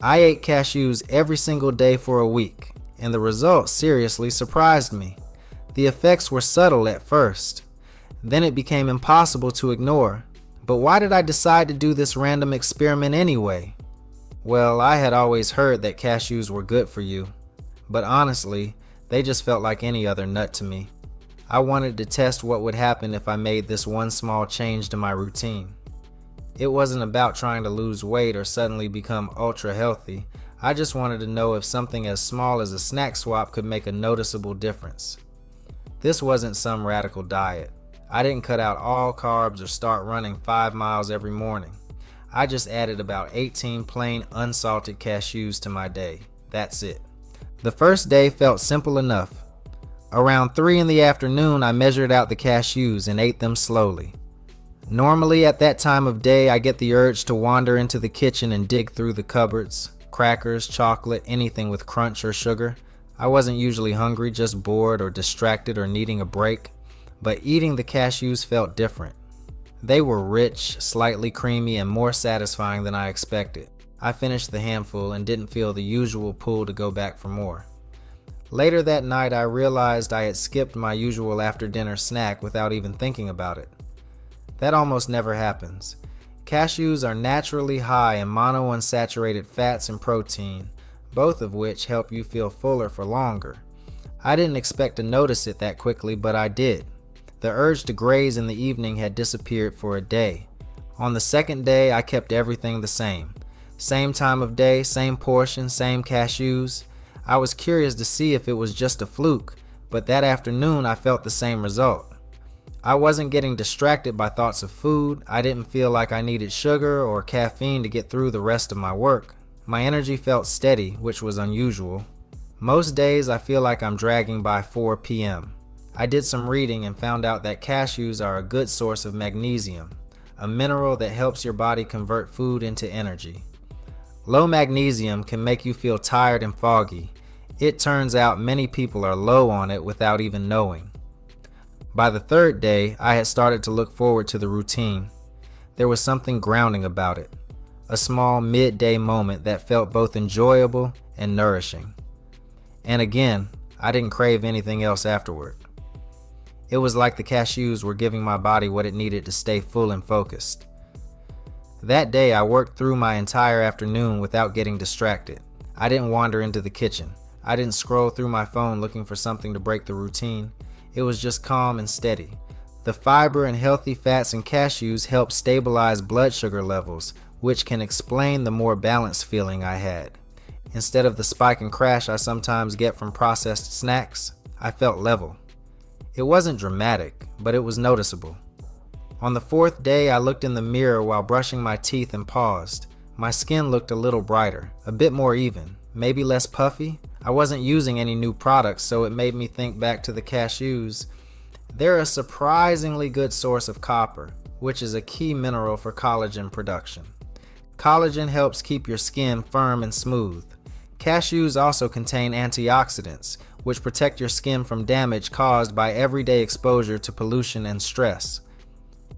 I ate cashews every single day for a week, and the results seriously surprised me. The effects were subtle at first. Then it became impossible to ignore. But why did I decide to do this random experiment anyway? Well, I had always heard that cashews were good for you, but honestly, they just felt like any other nut to me. I wanted to test what would happen if I made this one small change to my routine. It wasn't about trying to lose weight or suddenly become ultra healthy. I just wanted to know if something as small as a snack swap could make a noticeable difference. This wasn't some radical diet. I didn't cut out all carbs or start running 5 miles every morning. I just added about 18 plain unsalted cashews to my day. That's it. The first day felt simple enough. Around 3 in the afternoon, I measured out the cashews and ate them slowly. Normally at that time of day, I get the urge to wander into the kitchen and dig through the cupboards. Crackers, chocolate, anything with crunch or sugar. I wasn't usually hungry, just bored or distracted or needing a break. But eating the cashews felt different. They were rich, slightly creamy, and more satisfying than I expected. I finished the handful and didn't feel the usual pull to go back for more. Later that night, I realized I had skipped my usual after-dinner snack without even thinking about it. That almost never happens. Cashews are naturally high in monounsaturated fats and protein, both of which help you feel fuller for longer. I didn't expect to notice it that quickly, but I did. The urge to graze in the evening had disappeared for a day. On the second day, I kept everything the same. Same time of day, same portion, same cashews. I was curious to see if it was just a fluke, but that afternoon I felt the same result. I wasn't getting distracted by thoughts of food. I didn't feel like I needed sugar or caffeine to get through the rest of my work. My energy felt steady, which was unusual. Most days I feel like I'm dragging by 4 p.m. I did some reading and found out that cashews are a good source of magnesium, a mineral that helps your body convert food into energy. Low magnesium can make you feel tired and foggy. It turns out many people are low on it without even knowing. By the third day, I had started to look forward to the routine. There was something grounding about it, a small midday moment that felt both enjoyable and nourishing. And again, I didn't crave anything else afterward. It was like the cashews were giving my body what it needed to stay full and focused. That day, I worked through my entire afternoon without getting distracted. I didn't wander into the kitchen. I didn't scroll through my phone looking for something to break the routine. It was just calm and steady. The fiber and healthy fats in cashews help stabilize blood sugar levels, which can explain the more balanced feeling I had. Instead of the spike and crash I sometimes get from processed snacks, I felt level. It wasn't dramatic, but it was noticeable. On the fourth day, I looked in the mirror while brushing my teeth and paused. My skin looked a little brighter, a bit more even, maybe less puffy. I wasn't using any new products, so it made me think back to the cashews. They're a surprisingly good source of copper, which is a key mineral for collagen production. Collagen helps keep your skin firm and smooth. Cashews also contain antioxidants, which protect your skin from damage caused by everyday exposure to pollution and stress.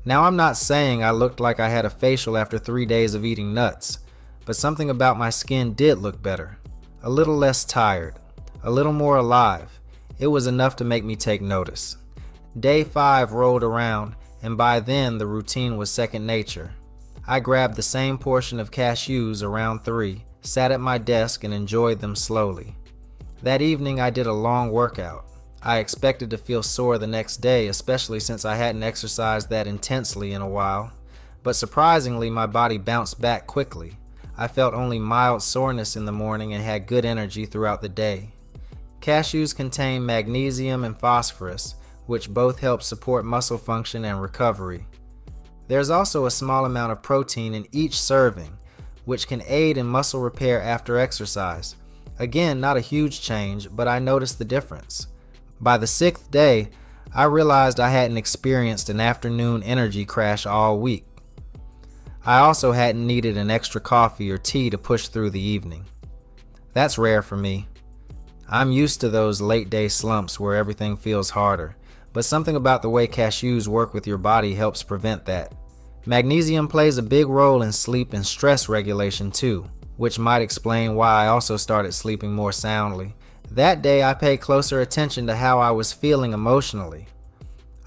Now, I'm not saying I looked like I had a facial after 3 days of eating nuts, but something about my skin did look better. A little less tired, a little more alive. It was enough to make me take notice. Day 5 rolled around, and by then the routine was second nature. I grabbed the same portion of cashews around 3, sat at my desk and enjoyed them slowly. That evening I did a long workout. I expected to feel sore the next day, especially since I hadn't exercised that intensely in a while. But surprisingly, my body bounced back quickly. I felt only mild soreness in the morning and had good energy throughout the day. Cashews contain magnesium and phosphorus, which both help support muscle function and recovery. There's also a small amount of protein in each serving, which can aid in muscle repair after exercise. Again, not a huge change, but I noticed the difference. By the 6th day, I realized I hadn't experienced an afternoon energy crash all week. I also hadn't needed an extra coffee or tea to push through the evening. That's rare for me. I'm used to those late day slumps where everything feels harder, but something about the way cashews work with your body helps prevent that. Magnesium plays a big role in sleep and stress regulation too, which might explain why I also started sleeping more soundly. That day, I paid closer attention to how I was feeling emotionally.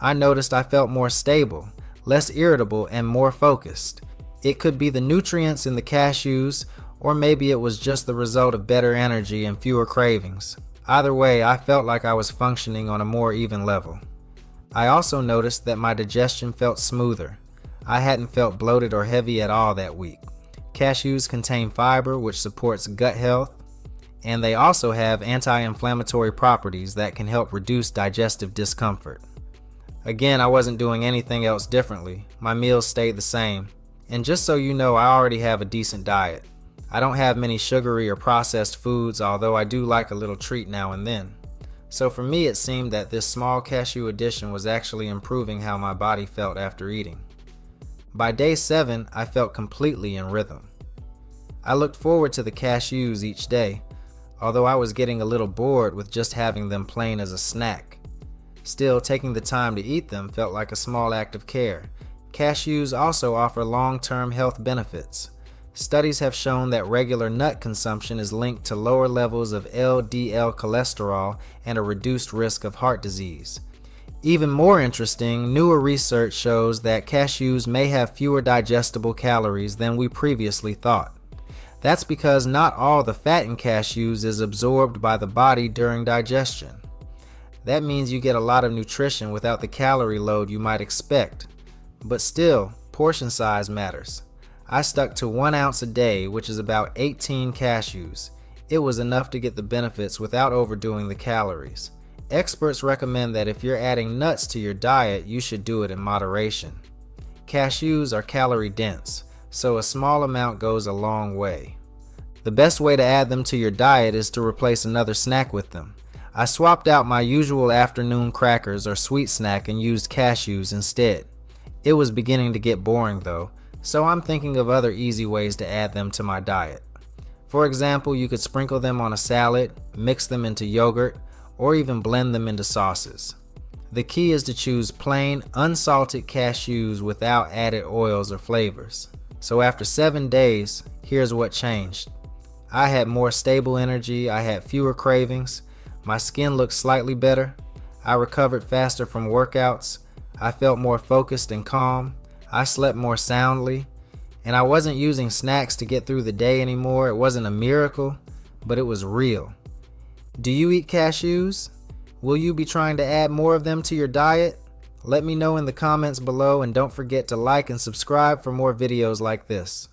I noticed I felt more stable, less irritable, and more focused. It could be the nutrients in the cashews, or maybe it was just the result of better energy and fewer cravings. Either way, I felt like I was functioning on a more even level. I also noticed that my digestion felt smoother. I hadn't felt bloated or heavy at all that week. Cashews contain fiber, which supports gut health, and they also have anti-inflammatory properties that can help reduce digestive discomfort. Again, I wasn't doing anything else differently. My meals stayed the same. And just so you know, I already have a decent diet. I don't have many sugary or processed foods, although I do like a little treat now and then. So for me, it seemed that this small cashew addition was actually improving how my body felt after eating. By day 7, I felt completely in rhythm. I looked forward to the cashews each day, although I was getting a little bored with just having them plain as a snack. Still, taking the time to eat them felt like a small act of care. Cashews also offer long-term health benefits. Studies have shown that regular nut consumption is linked to lower levels of LDL cholesterol and a reduced risk of heart disease. Even more interesting, newer research shows that cashews may have fewer digestible calories than we previously thought. That's because not all the fat in cashews is absorbed by the body during digestion. That means you get a lot of nutrition without the calorie load you might expect. But still, portion size matters. I stuck to 1 ounce a day, which is about 18 cashews. It was enough to get the benefits without overdoing the calories. Experts recommend that if you're adding nuts to your diet, you should do it in moderation. Cashews are calorie dense, so a small amount goes a long way. The best way to add them to your diet is to replace another snack with them. I swapped out my usual afternoon crackers or sweet snack and used cashews instead. It was beginning to get boring though, so I'm thinking of other easy ways to add them to my diet. For example, you could sprinkle them on a salad, mix them into yogurt, or even blend them into sauces. The key is to choose plain, unsalted cashews without added oils or flavors. So after 7 days, here's what changed. I had more stable energy, I had fewer cravings, my skin looked slightly better, I recovered faster from workouts, I felt more focused and calm, I slept more soundly, and I wasn't using snacks to get through the day anymore. It wasn't a miracle, but it was real. Do you eat cashews? Will you be trying to add more of them to your diet? Let me know in the comments below, and don't forget to like and subscribe for more videos like this.